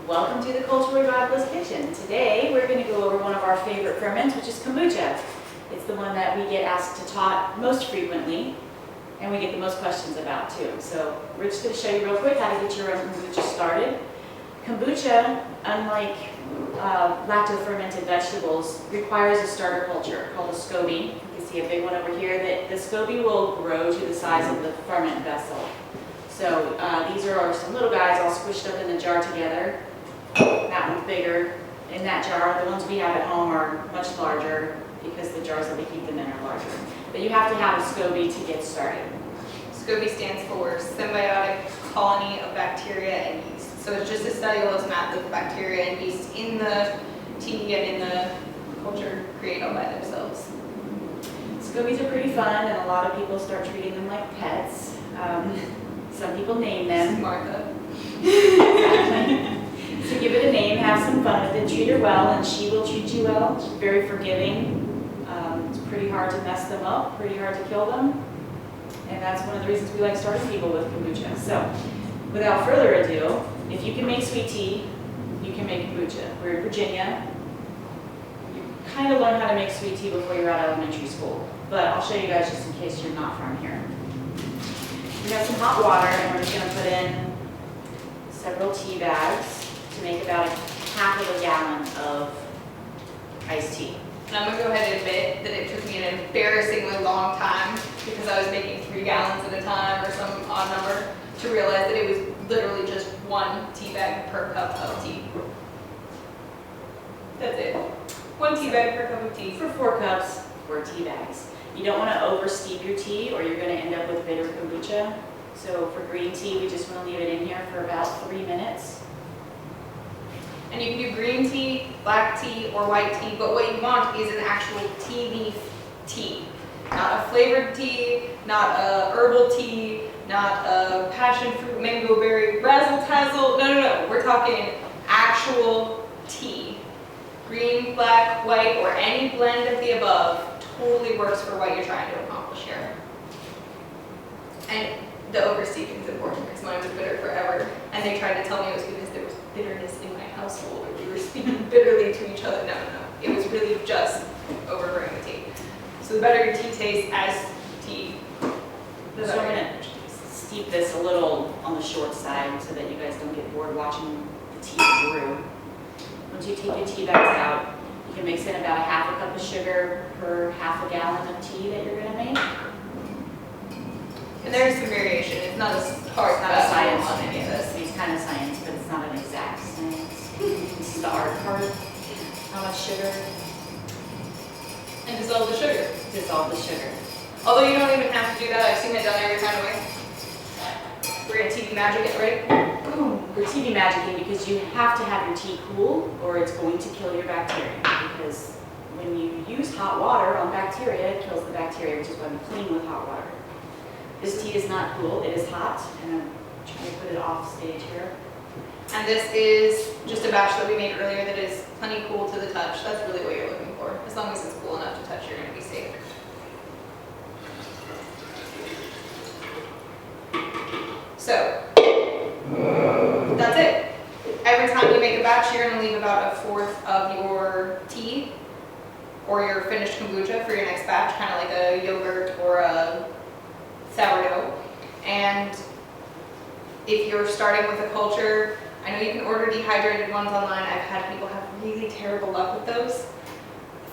Welcome to the Cultural Revivalist Kitchen. Today we're going to go over one of our favorite ferments, which is kombucha. It's the one that we get asked to talk most frequently, and we get the most questions about too. So we're just going to show you real quick how to get your own kombucha started. Kombucha, unlike lacto-fermented vegetables, requires a starter culture called a SCOBY. You can see a big one over here. That the SCOBY will grow to the size of the ferment vessel. So these are some little guys all squished up in the jar together. That one's bigger. In that jar, the ones we have at home are much larger because the jars that we keep them in are larger. But you have to have a SCOBY to get started. SCOBY stands for Symbiotic Colony of Bacteria and Yeast. So it's just a cellulose mat that the bacteria and yeast in the tea and in the culture create all by themselves. SCOBYs are pretty fun, and a lot of people start treating them like pets. Some people name them. Martha. Exactly. So give it a name, have some fun with it, treat her well, and she will treat you well. She's very forgiving. It's pretty hard to mess them up, pretty hard to kill them. And that's one of the reasons we like starting people with kombucha. So without further ado, if you can make sweet tea, you can make kombucha. We're in Virginia. You kind of learn how to make sweet tea before you're out of elementary school. But I'll show you guys just in case you're not from here. We have some hot water, and we're just going to put in several tea bags to make about half of a gallon of iced tea. And I'm going to go ahead and admit that it took me an embarrassingly long time because I was making 3 gallons at a time or some odd number to realize that it was literally just 1 tea bag per cup of tea. That's it. 1 tea bag per cup of tea. For 4 cups, 4 tea bags. You don't want to over steep your tea or you're going to end up with bitter kombucha. So for green tea, we just want to leave it in here for about 3 minutes. And you can do green tea, black tea, or white tea, but what you want is an actual tea leaf tea. Not a flavored tea, not a herbal tea, not a passion fruit, mango berry, razzle tazzle. No. We're talking actual tea. Green, black, white, or any blend of the above totally works for what you're trying to accomplish here. And the oversteeping is important because mine was bitter forever. And they tried to tell me it was because there was bitterness in my household or we were speaking bitterly to each other. No. It was really just over the tea. So the better your tea tastes as tea, the So better I'm your going tea tastes. to steep this a little on the short side so that you guys don't get bored watching the tea brew. Once you take your tea bags out, you can mix in about a half a cup of sugar per half a gallon of tea that you're going to make. And there's some variation. It's not as hard, It's not a science on any of this. It's kind of science, but it's not an exact science. This is the art part. How much sugar? And dissolve the sugar. Dissolve the sugar. Although you don't even have to do that. I've seen it done every kind of way. We're gonna TV magic it, right? Boom. We're TV magicking because you have to have your tea cool or it's going to kill your bacteria. Because when you use hot water on bacteria, it kills the bacteria, which is why we clean with hot water. This tea is not cool, it is hot, and I'm trying to put it off stage here. And this is just a batch that we made earlier that is plenty cool to the touch. That's really what you're looking for. As long as it's cool enough to touch, you're gonna be safe. So, that's it. Every time you make a batch, you're gonna leave about 1/4 of your tea or your finished kombucha for your next batch, kind of like a yogurt or a sourdough. And if you're starting with a culture, I know you can order dehydrated ones online. I've had people have really terrible luck with those.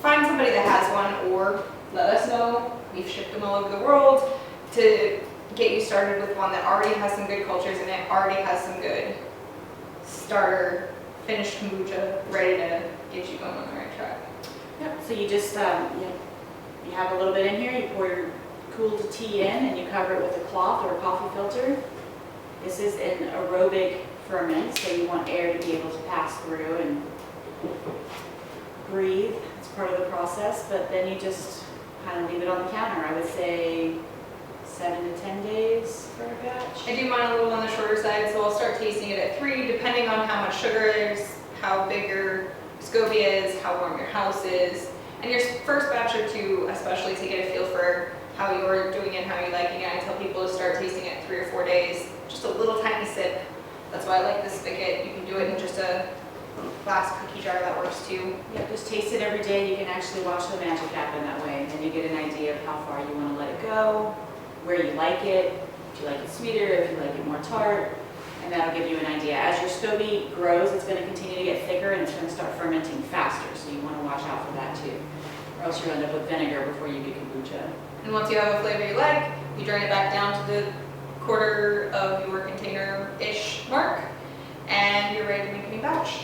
Find somebody that has one or let us know. We've shipped them all over the world to get you started with one that already has some good cultures in it, already has some good starter finished kombucha ready to get you going on the right track. Yep. So you just, you have a little bit in here, you pour your cooled tea in and you cover it with a cloth or a coffee filter. This is an aerobic ferment, so you want air to be able to pass through and breathe. It's part of the process, but then you just kind of leave it on the counter. I would say 7 to 10 days for a batch. I do mine a little on the shorter side, so I'll start tasting it at 3, depending on how much sugar is, how big your SCOBY is, how warm your house is, and your first batch or 2, especially to get a feel for how you're doing it and how you're liking it. I tell people to start tasting it 3 or 4 days, just a little tiny sip That's why I like this spigot. You can do it in just a glass cookie jar, that works too. Yeah, just taste it every day. You can actually watch the magic happen that way. And then you get an idea of how far you want to let it go, where you like it, if you like it sweeter, if you like it more tart. And that'll give you an idea. As your SCOBY grows, it's going to continue to get thicker and it's going to start fermenting faster. So you want to watch out for that too. Or else you'll end up with vinegar before you get kombucha. And once you have a flavor you like, you drain it back down to the quarter of your container-ish mark, and you're ready to make a new batch.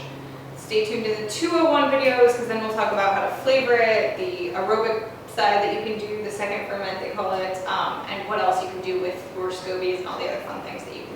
Stay tuned to the 201 videos, because then we'll talk about how to flavor it, the aerobic side that you can do, the second ferment they call it, and what else you can do with your SCOBYs and all the other fun things that you can